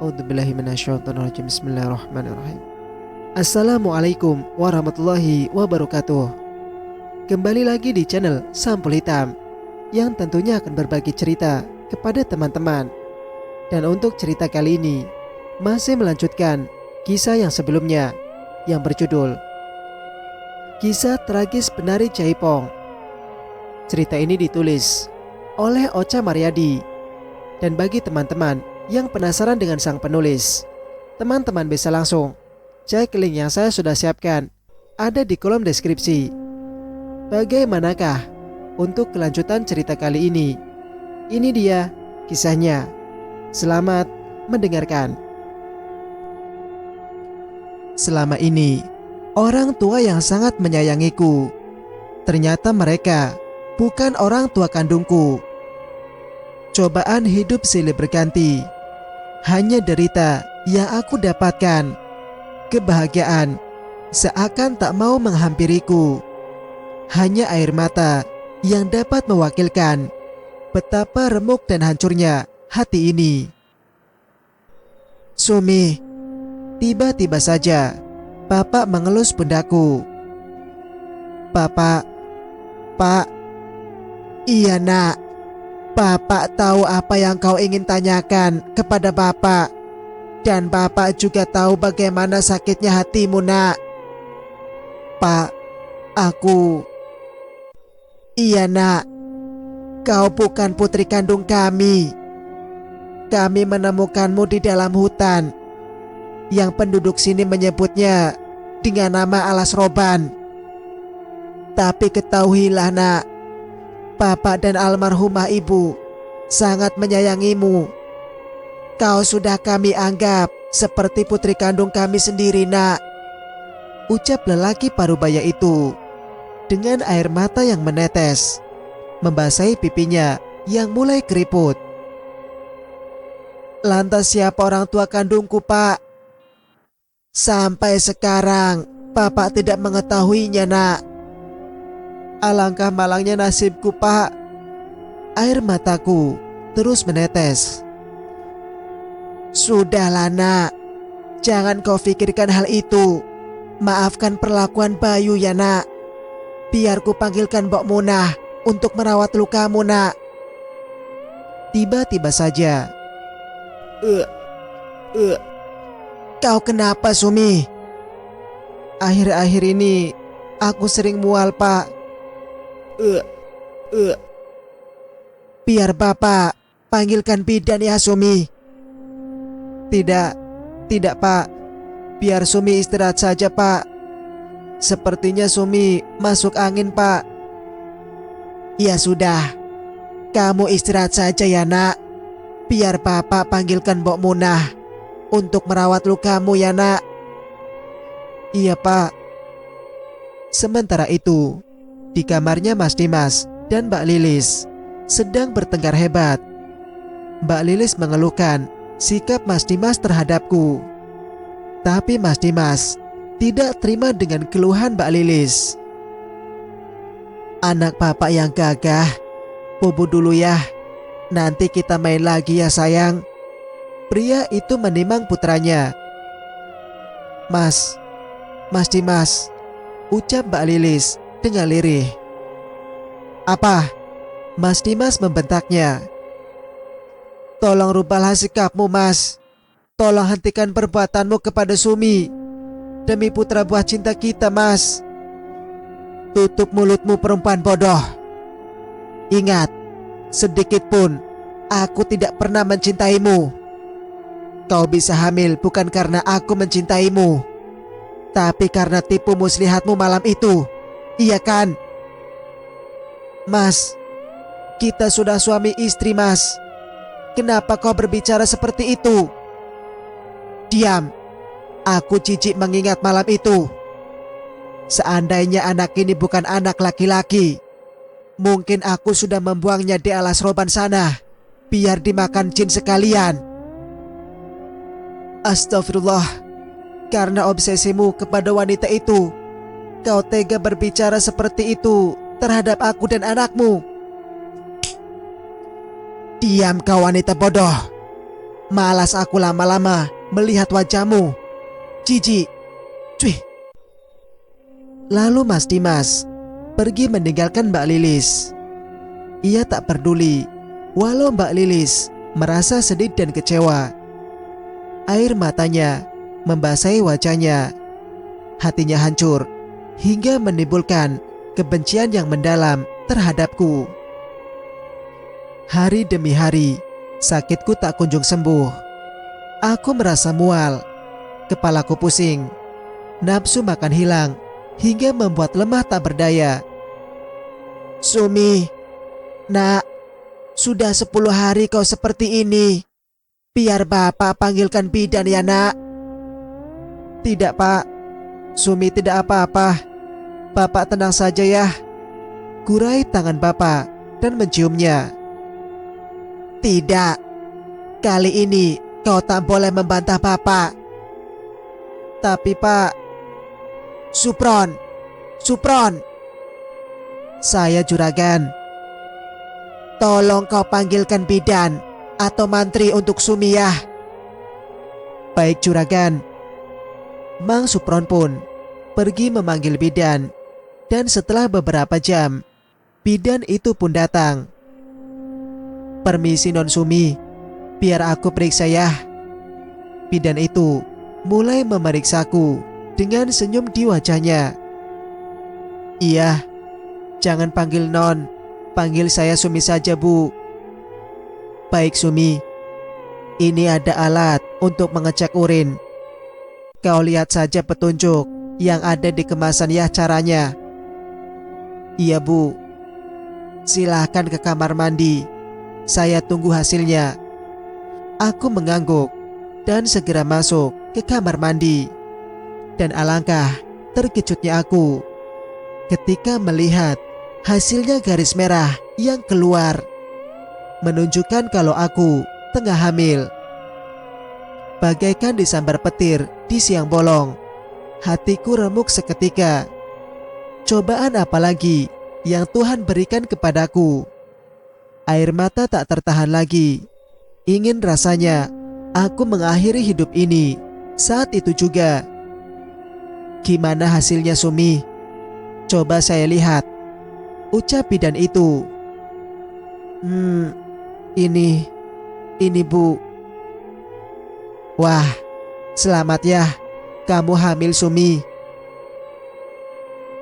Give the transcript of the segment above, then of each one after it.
A'udzubillahi minasyaitonirrajim. Bismillahirrahmanirrahim. Assalamualaikum warahmatullahi wabarakatuh. Kembali lagi di channel Sampul Hitam, yang tentunya akan berbagi cerita kepada teman-teman. Dan untuk cerita kali ini masih melanjutkan kisah yang sebelumnya, yang berjudul Kisah Tragis Penari Jaipong. Cerita ini ditulis oleh Ocha Mariadi. Dan bagi teman-teman yang penasaran dengan sang penulis, teman-teman bisa langsung cek link yang saya sudah siapkan, ada di kolom deskripsi. Bagaimanakah untuk kelanjutan cerita kali ini? Ini dia kisahnya. Selamat mendengarkan. Selama ini, orang tua yang sangat menyayangiku, ternyata mereka bukan orang tua kandungku. Cobaan hidup silih berganti, hanya derita yang aku dapatkan. Kebahagiaan seakan tak mau menghampiriku. Hanya air mata yang dapat mewakilkan betapa remuk dan hancurnya hati ini. Sumi, tiba-tiba saja Bapak mengelus pundakku. Bapak, Pak. Iya nak, Bapak tahu apa yang kau ingin tanyakan kepada Bapak. Dan Bapak juga tahu bagaimana sakitnya hatimu nak. Pak, aku... Iya nak, kau bukan putri kandung kami. Kami menemukanmu di dalam hutan, yang penduduk sini menyebutnya dengan nama Alas Roban. Tapi ketahuilah nak, Bapak dan almarhumah ibu sangat menyayangimu. Kau sudah kami anggap seperti putri kandung kami sendiri nak, ucap lelaki parubaya itu dengan air mata yang menetes membasahi pipinya yang mulai keriput. Lantas siapa orang tua kandungku pak? Sampai sekarang Bapak tidak mengetahuinya nak. Alangkah malangnya nasibku pak. Air mataku terus menetes. Sudahlah nak, jangan kau pikirkan hal itu. Maafkan perlakuan Bayu ya nak. Biar ku panggilkan Mbok Munah untuk merawat lukamu nak. Tiba-tiba saja, Kau kenapa Sumi? Akhir-akhir ini aku sering mual pak. Biar Bapak panggilkan bidan ya Sumi. Tidak pak. Biar Sumi istirahat saja pak. Sepertinya Sumi masuk angin pak. Ya sudah, kamu istirahat saja ya nak. Biar Bapak panggilkan Mbok Munah untuk merawat lukamu ya nak. Iya pak. Sementara itu, di kamarnya Mas Dimas dan Mbak Lilis sedang bertengkar hebat. Mbak Lilis mengeluhkan sikap Mas Dimas terhadapku. Tapi Mas Dimas tidak terima dengan keluhan Mbak Lilis. Anak Bapak yang gagah, bobo dulu ya. Nanti kita main lagi ya sayang. Pria itu menimang putranya. Mas Dimas, ucap Mbak Lilis dengan lirih. Apa? Mas Dimas membentaknya. Tolong rubahlah sikapmu mas. Tolong hentikan perbuatanmu kepada Sumi. Demi putra buah cinta kita mas. Tutup mulutmu perempuan bodoh. Ingat, sedikit pun aku tidak pernah mencintaimu. Kau bisa hamil bukan karena aku mencintaimu, tapi karena tipu muslihatmu malam itu. Iya kan? Mas, kita sudah suami istri mas. Kenapa kau berbicara seperti itu? Diam. Aku jijik mengingat malam itu. Seandainya anak ini bukan anak laki-laki, mungkin aku sudah membuangnya di Alas Roban sana, biar dimakan jin sekalian. Astagfirullah. Karena obsesimu kepada wanita itu, kau tega berbicara seperti itu terhadap aku dan anakmu. Diam kau wanita bodoh. Malas aku lama-lama melihat wajahmu. Jijik. Cuy. Lalu Mas Dimas pergi meninggalkan Mbak Lilis. Ia tak peduli walau Mbak Lilis merasa sedih dan kecewa. Air matanya membasahi wajahnya. Hatinya hancur hingga menimbulkan kebencian yang mendalam terhadapku. Hari demi hari, sakitku tak kunjung sembuh. Aku merasa mual, kepalaku pusing, nafsu makan hilang, hingga membuat lemah tak berdaya. Sumi, nak, sudah 10 hari kau seperti ini. Biar bapak panggilkan bidan ya nak. Tidak pak, Sumi tidak apa-apa. Bapak tenang saja ya. Kurai tangan bapak dan menciumnya. Tidak, kali ini kau tak boleh membantah bapak. Tapi pak, Supron, saya juragan. Tolong kau panggilkan bidan atau mantri untuk Sumi ya. Baik juragan. Mang Supron pun pergi memanggil bidan. Dan setelah beberapa jam, bidan itu pun datang. Permisi Non Sumi, biar aku periksa ya. Bidan itu mulai memeriksaku dengan senyum di wajahnya. Iya, jangan panggil Non, panggil saya Sumi saja bu. Baik Sumi, ini ada alat untuk mengecek urin. Kau lihat saja petunjuk yang ada di kemasan ya caranya. Iya bu. Silahkan ke kamar mandi. Saya tunggu hasilnya. Aku mengangguk dan segera masuk ke kamar mandi. Dan alangkah terkejutnya aku ketika melihat hasilnya garis merah yang keluar, menunjukkan kalau aku tengah hamil. Bagaikan disambar petir di siang bolong, hatiku remuk seketika. Cobaan apa lagi yang Tuhan berikan kepadaku? Air mata tak tertahan lagi. Ingin rasanya aku mengakhiri hidup ini saat itu juga. Gimana hasilnya Sumi? Coba saya lihat, ucap bidan itu. Ini bu. Wah, selamat ya, kamu hamil Sumi.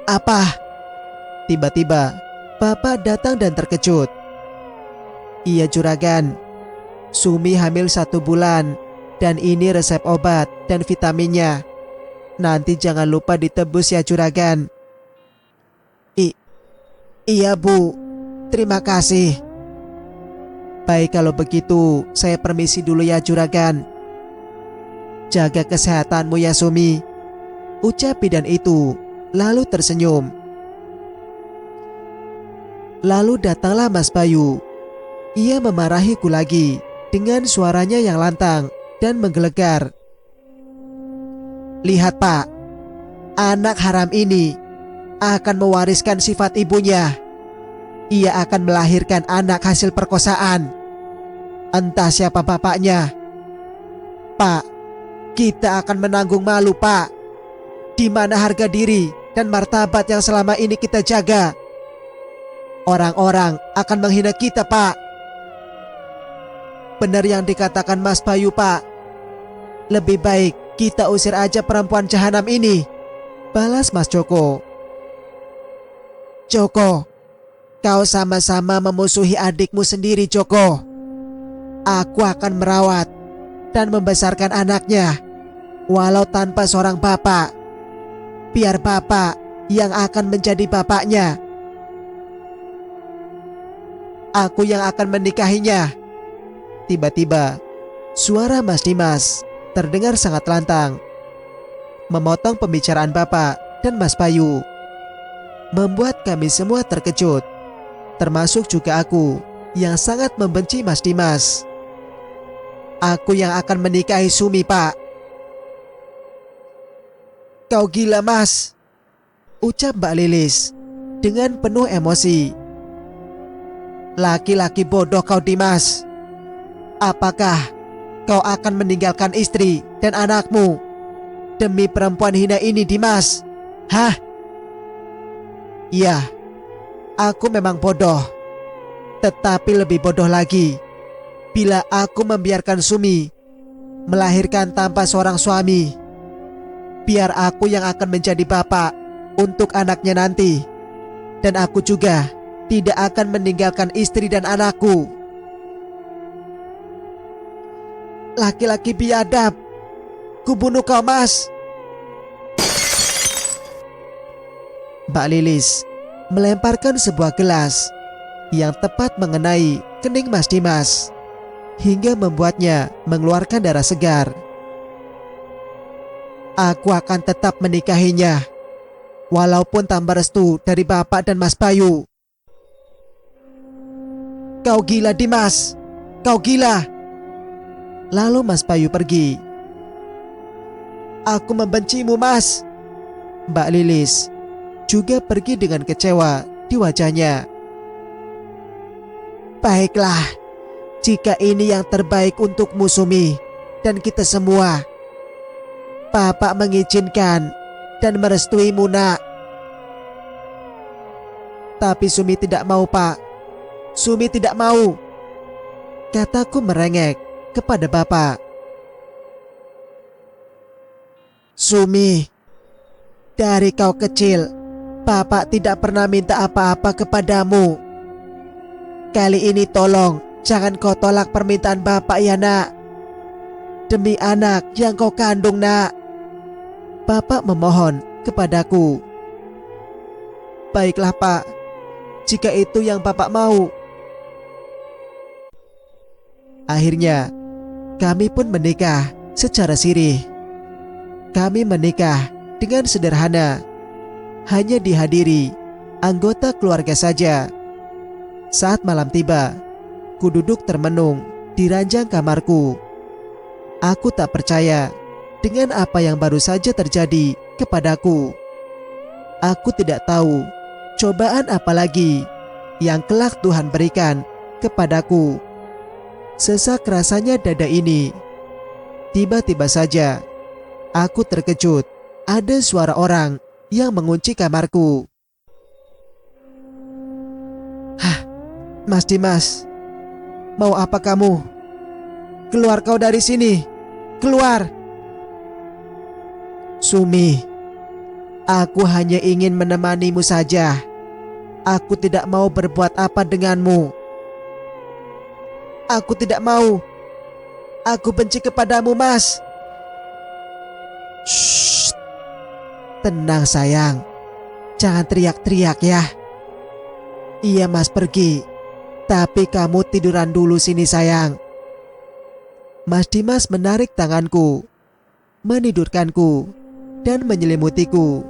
Apa? Tiba-tiba bapak datang dan terkejut. Iya juragan, Sumi hamil 1 bulan. Dan ini resep obat dan vitaminnya. Nanti jangan lupa ditebus ya juragan. Iya bu, terima kasih. Baik kalau begitu, saya permisi dulu ya juragan. Jaga kesehatanmu ya Sumi, ucap bidan itu, lalu tersenyum. Lalu datanglah Mas Bayu. Ia memarahiku lagi dengan suaranya yang lantang dan menggelegar. Lihat pak, anak haram ini akan mewariskan sifat ibunya. Ia akan melahirkan anak hasil perkosaan. Entah siapa bapaknya. Pak, kita akan menanggung malu pak. Di mana harga diri dan martabat yang selama ini kita jaga? Orang-orang akan menghina kita pak. Benar yang dikatakan Mas Bayu pak. Lebih baik kita usir aja perempuan jahanam ini, balas Mas Joko. Joko, kau sama-sama memusuhi adikmu sendiri Joko. Aku akan merawat dan membesarkan anaknya, walau tanpa seorang bapak. Biar bapak yang akan menjadi bapaknya. Aku yang akan menikahinya. Tiba-tiba suara Mas Dimas terdengar sangat lantang, memotong pembicaraan bapak dan Mas Bayu, membuat kami semua terkejut, termasuk juga aku yang sangat membenci Mas Dimas. Aku yang akan menikahi Sumi pak. Kau gila mas, ucap Mbak Lilis dengan penuh emosi. Laki-laki bodoh kau Dimas. Apakah kau akan meninggalkan istri dan anakmu demi perempuan hina ini, Dimas? Hah? Iya, aku memang bodoh. Tetapi lebih bodoh lagi bila aku membiarkan Sumi melahirkan tanpa seorang suami. Biar aku yang akan menjadi bapak untuk anaknya nanti. Dan aku juga tidak akan meninggalkan istri dan anakku. Laki-laki biadab, kubunuh kau, Mas. Mbak Lilis melemparkan sebuah gelas yang tepat mengenai kening Mas Dimas hingga membuatnya mengeluarkan darah segar. Aku akan tetap menikahinya walaupun tanpa restu dari Bapak dan Mas Bayu. Kau gila, Dimas. Kau gila. Lalu Mas Bayu pergi. Aku membencimu, Mas. Mbak Lilis juga pergi dengan kecewa di wajahnya. Baiklah, jika ini yang terbaik untukmu, Sumi, dan kita semua. Bapak mengizinkan dan merestuimu, nak. Tapi Sumi tidak mau, Pak. Sumi tidak mau, kataku merengek kepada Bapak. Sumi, dari kau kecil, Bapak tidak pernah minta apa-apa kepadamu. Kali ini tolong jangan kau tolak permintaan Bapak, ya, nak. Demi anak yang kau kandung, nak. Bapak memohon kepadaku. Baiklah, Pak, jika itu yang Bapak mau. Akhirnya kami pun menikah secara sirih. Kami menikah dengan sederhana, hanya dihadiri anggota keluarga saja. Saat malam tiba, ku duduk termenung di ranjang kamarku. Aku tak percaya dengan apa yang baru saja terjadi kepadaku. Aku tidak tahu cobaan apa lagi yang kelak Tuhan berikan kepadaku. Sesak rasanya dada ini. Tiba-tiba saja aku terkejut. Ada suara orang yang mengunci kamarku. Hah, Mas Dimas, mau apa kamu? Keluar kau dari sini, keluar. Sumi, aku hanya ingin menemanimu saja. Aku tidak mau berbuat apa denganmu. Aku tidak mau. Aku benci kepadamu, Mas. Shh. Tenang, sayang. Jangan teriak-teriak, ya. Iya, Mas pergi. Tapi kamu tiduran dulu sini, sayang. Mas Dimas menarik tanganku, menidurkanku, dan menyelimutiku.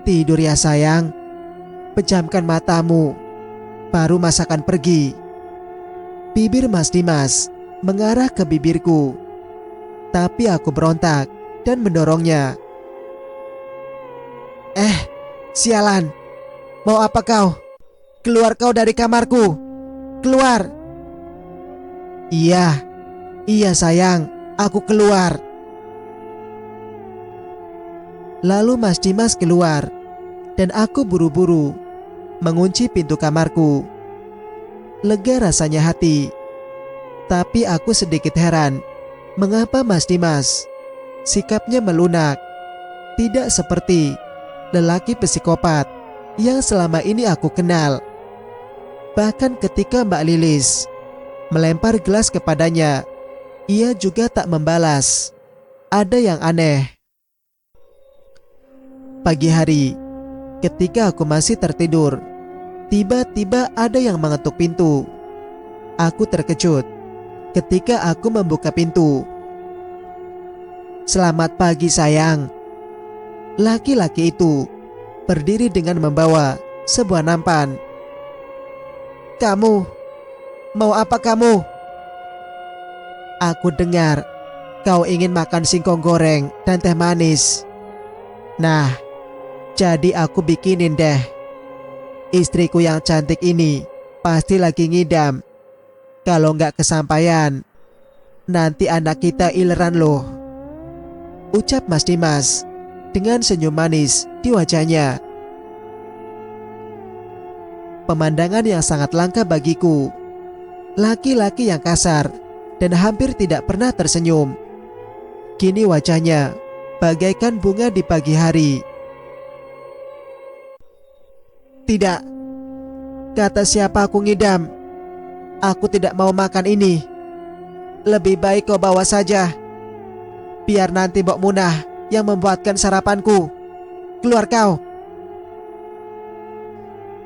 Tidur ya, sayang. Pejamkan matamu. Baru Mas akan pergi. Bibir Mas Dimas mengarah ke bibirku. Tapi aku berontak dan mendorongnya. Sialan. Mau apa kau? Keluar kau dari kamarku. Keluar. Iya sayang. Aku keluar. Lalu Mas Dimas keluar dan aku buru-buru mengunci pintu kamarku. Lega rasanya hati. Tapi aku sedikit heran mengapa Mas Dimas sikapnya melunak, tidak seperti lelaki psikopat yang selama ini aku kenal. Bahkan ketika Mbak Lilis melempar gelas kepadanya, ia juga tak membalas. Ada yang aneh. Pagi hari, ketika aku masih tertidur, tiba-tiba ada yang mengetuk pintu. Aku terkejut ketika aku membuka pintu. Selamat pagi, sayang. Laki-laki itu berdiri dengan membawa sebuah nampan. Kamu, mau apa kamu? Aku dengar kau ingin makan singkong goreng dan teh manis. Nah, jadi aku bikinin deh. Istriku yang cantik ini pasti lagi ngidam. Kalau nggak kesampaian, nanti anak kita ileran loh, ucap Mas Dimas dengan senyum manis di wajahnya. Pemandangan yang sangat langka bagiku. Laki-laki yang kasar dan hampir tidak pernah tersenyum. Kini wajahnya bagaikan bunga di pagi hari. Tidak, kata siapa aku ngidam. Aku tidak mau makan ini. Lebih baik kau bawa saja. Biar nanti Mbok Munah yang membuatkan sarapanku. Keluar kau.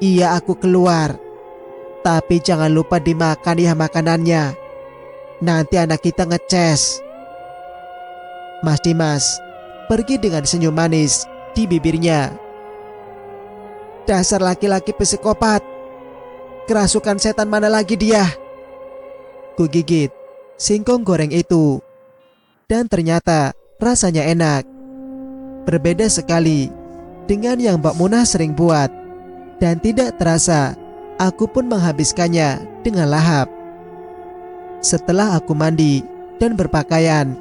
Iya, aku keluar. Tapi jangan lupa dimakan ya makanannya. Nanti anak kita ngeces. Mas Dimas pergi dengan senyum manis di bibirnya. Dasar laki-laki psikopat. Kerasukan setan mana lagi dia? Ku gigit singkong goreng itu. Dan ternyata rasanya enak. Berbeda sekali dengan yang Mbak Munah sering buat. Dan tidak terasa aku pun menghabiskannya dengan lahap. Setelah aku mandi dan berpakaian,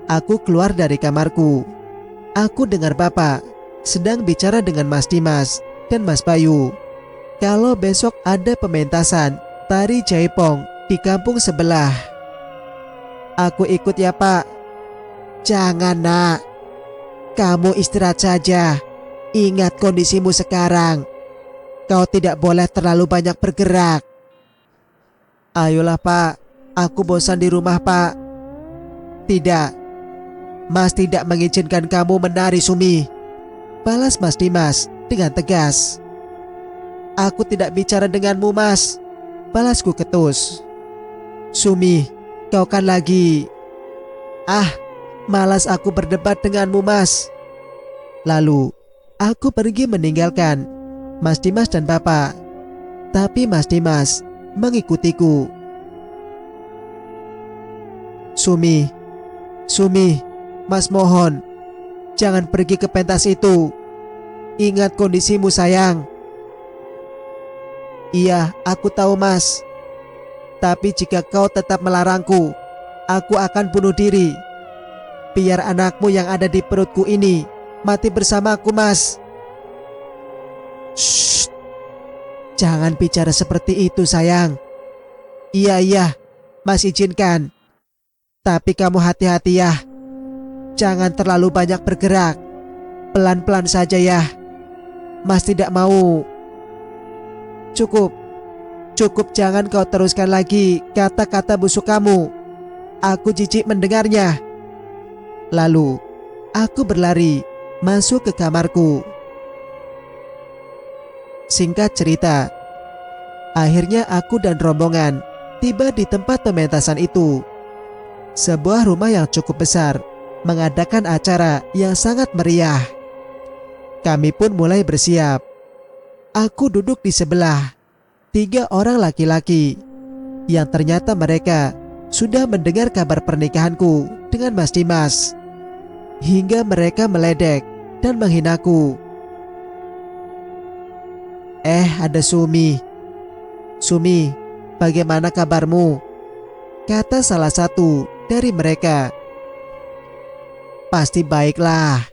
aku keluar dari kamarku. Aku dengar Bapak sedang bicara dengan Mas Dimas dan Mas Bayu. Kalau besok ada pementasan tari jaipong di kampung sebelah. Aku ikut ya Pak. Jangan nak. Kamu istirahat saja. Ingat kondisimu sekarang. Kau tidak boleh terlalu banyak bergerak. Ayolah Pak, aku bosan di rumah Pak. Tidak, Mas tidak mengizinkan kamu menari Sumi, balas Mas Dimas dengan tegas. Aku tidak bicara denganmu Mas, balasku ketus. Sumi, kau kan lagi. Malas aku berdebat denganmu Mas. Lalu aku pergi meninggalkan Mas Dimas dan Bapak. Tapi Mas Dimas mengikutiku. Sumi, Mas mohon, jangan pergi ke pentas itu. Ingat kondisimu sayang. Iya, aku tahu Mas. Tapi jika kau tetap melarangku, aku akan bunuh diri. Biar anakmu yang ada di perutku ini mati bersamaku Mas. Shh, jangan bicara seperti itu sayang. Iya, Mas izinkan. Tapi kamu hati-hati ya. Jangan terlalu banyak bergerak. Pelan-pelan saja ya. Mas tidak mau. Cukup jangan kau teruskan lagi kata-kata busuk kamu. Aku jijik mendengarnya. Lalu aku berlari masuk ke kamarku. Singkat cerita, akhirnya aku dan rombongan tiba di tempat pementasan itu. Sebuah rumah yang cukup besar mengadakan acara yang sangat meriah. Kami pun mulai bersiap. Aku duduk di sebelah 3 orang laki-laki yang ternyata mereka sudah mendengar kabar pernikahanku dengan Mas Dimas. Hingga mereka meledek dan menghinaku. Ada Sumi. Sumi, bagaimana kabarmu? Kata salah satu dari mereka. Pasti baiklah.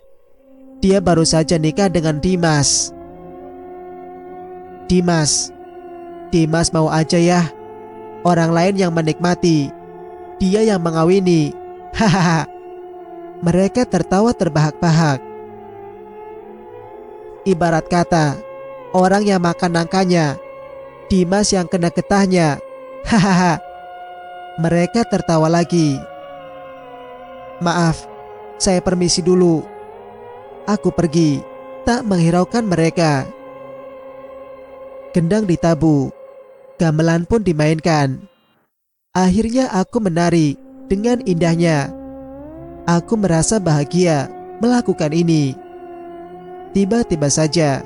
Dia baru saja nikah dengan Dimas. Dimas mau aja ya. Orang lain yang menikmati, dia yang mengawini. Hahaha. Mereka tertawa terbahak-bahak. Ibarat kata, orang yang makan nangkanya, Dimas yang kena getahnya. Hahaha. Mereka tertawa lagi. Maaf, saya permisi dulu. Aku pergi, tak menghiraukan mereka. Gendang ditabu, gamelan pun dimainkan. Akhirnya aku menari dengan indahnya. Aku merasa bahagia melakukan ini. Tiba-tiba saja,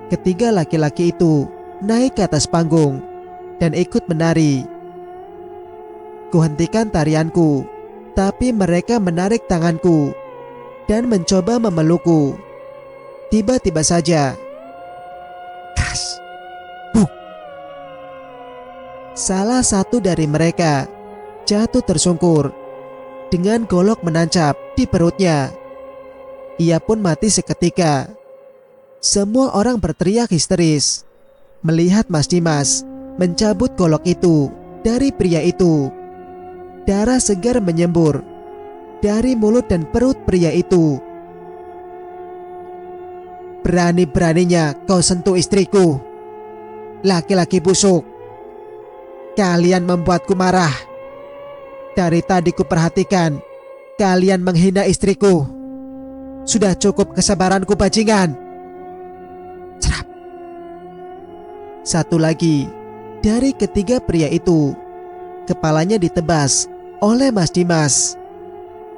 ketiga laki-laki itu naik ke atas panggung dan ikut menari. Kuhentikan tarianku, tapi mereka menarik tanganku dan mencoba memelukku. Tiba-tiba saja, kras, buk. Salah satu dari mereka jatuh tersungkur dengan golok menancap di perutnya. Ia pun mati seketika. Semua orang berteriak histeris melihat Mas Dimas mencabut golok itu dari pria itu. Darah segar menyembur dari mulut dan perut pria itu. Berani-beraninya kau sentuh istriku, laki-laki busuk. Kalian membuatku marah. Dari tadi kuperhatikan kalian menghina istriku. Sudah cukup kesabaranku bajingan. Cerap. Satu lagi dari ketiga pria itu, kepalanya ditebas oleh Mas Dimas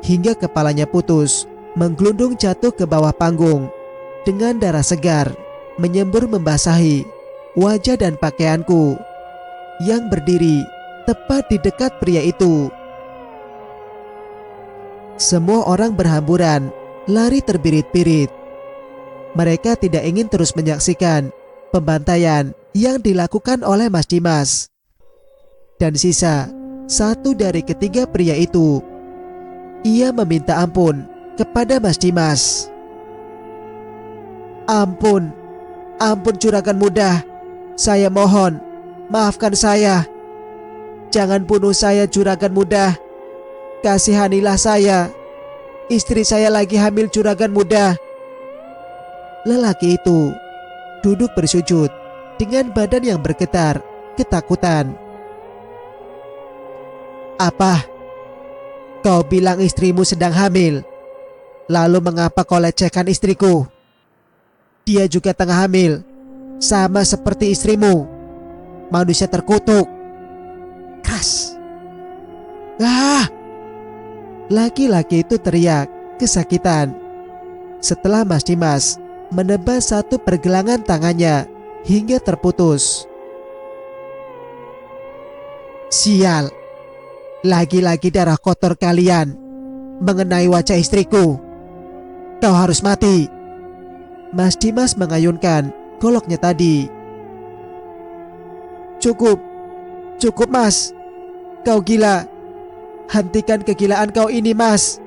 hingga kepalanya putus, menggelundung jatuh ke bawah panggung dengan darah segar menyembur membasahi wajah dan pakaianku yang berdiri tepat di dekat pria itu. Semua orang berhamburan lari terbirit-birit. Mereka tidak ingin terus menyaksikan pembantaian yang dilakukan oleh Mas Dimas. Dan sisa satu dari ketiga pria itu, ia meminta ampun kepada Mas Dimas. Ampun, ampun juragan muda. Saya mohon, maafkan saya. Jangan bunuh saya juragan muda. Kasihanilah saya. Istri saya lagi hamil juragan muda. Lelaki itu duduk bersujud dengan badan yang bergetar ketakutan. Apa? Kau bilang istrimu sedang hamil. Lalu mengapa kau lecehkan istriku? Dia juga tengah hamil, sama seperti istrimu. Manusia terkutuk. Keras. Ah! Laki-laki itu teriak kesakitan setelah Mas Dimas menebas satu pergelangan tangannya hingga terputus. Sial, lagi-lagi darah kotor kalian mengenai wajah istriku. Kau harus mati. Mas Dimas mengayunkan goloknya tadi. Cukup, cukup Mas. Kau gila. Hentikan kegilaan kau ini Mas,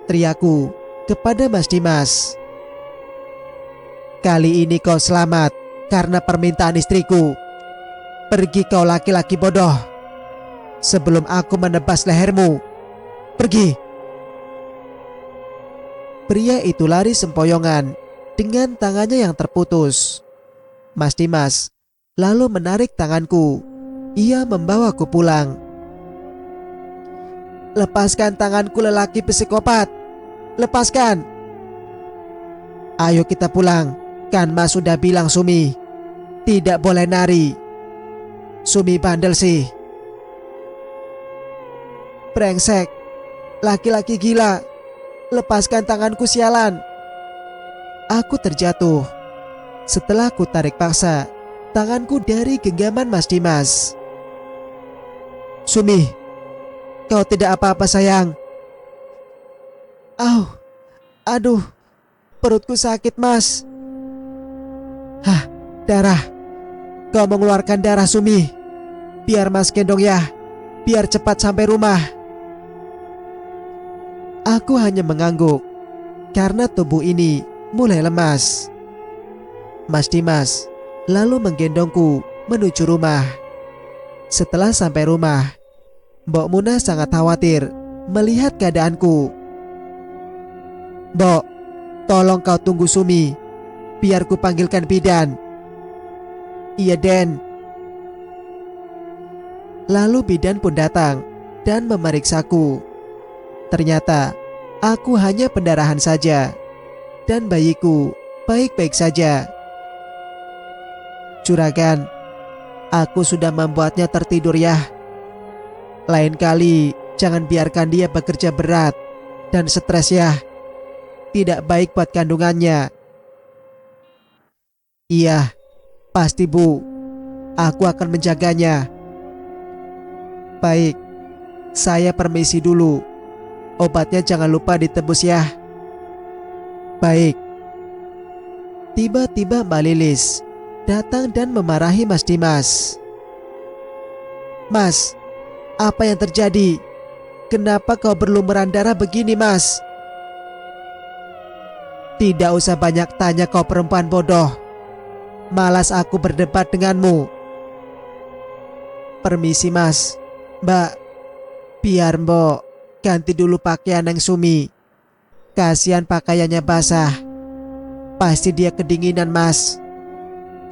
teriakku kepada Mas Dimas. Kali ini kau selamat karena permintaan istriku. Pergi kau laki-laki bodoh, sebelum aku menebas lehermu. Pergi. Pria itu lari sempoyongan dengan tangannya yang terputus. Mas Dimas lalu menarik tanganku. Ia membawaku pulang. Lepaskan tanganku lelaki psikopat. Lepaskan. Ayo kita pulang. Kan Mas sudah bilang Sumi tidak boleh nari. Sumi bandel sih. Brengsek. Laki-laki gila. Lepaskan tanganku sialan. Aku terjatuh. Setelah ku tarik paksa tanganku dari genggaman Mas Dimas. Sumi, kau tidak apa-apa sayang. Aduh, perutku sakit Mas. Hah, darah. Kau mengeluarkan darah Sumi. Biar Mas gendong ya, biar cepat sampai rumah. Aku hanya mengangguk karena tubuh ini mulai lemas. Mas Dimas lalu menggendongku menuju rumah. Setelah sampai rumah, Mbok Muna sangat khawatir melihat keadaanku. Mbok, tolong kau tunggu Sumi, biar ku panggilkan bidan. Iya Den. Lalu bidan pun datang dan memeriksaku. Ternyata aku hanya pendarahan saja, dan bayiku baik-baik saja. Juragan, aku sudah membuatnya tertidur ya. Lain kali jangan biarkan dia bekerja berat dan stres ya. Tidak baik buat kandungannya. Iya, pasti Bu. Aku akan menjaganya. Baik, saya permisi dulu. Obatnya jangan lupa ditebus ya. Baik. Tiba-tiba Mbak Lilis datang dan memarahi Mas Dimas. Mas, apa yang terjadi? Kenapa kau berlumuran darah begini, Mas? Tidak usah banyak tanya kau perempuan bodoh. Malas aku berdebat denganmu. Permisi, Mas. Mbak, biar Mbok ganti dulu pakaian Neng Sumi. Kasihan pakaiannya basah. Pasti dia kedinginan, Mas.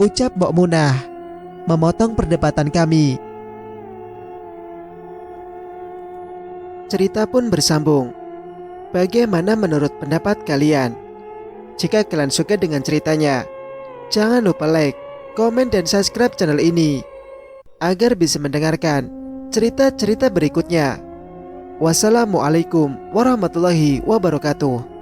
Ucap Mbok Munah, memotong perdebatan kami. Cerita pun bersambung. Bagaimana menurut pendapat kalian? Jika kalian suka dengan ceritanya, jangan lupa like, komen, dan subscribe channel ini agar bisa mendengarkan cerita-cerita berikutnya. Wassalamualaikum warahmatullahi wabarakatuh.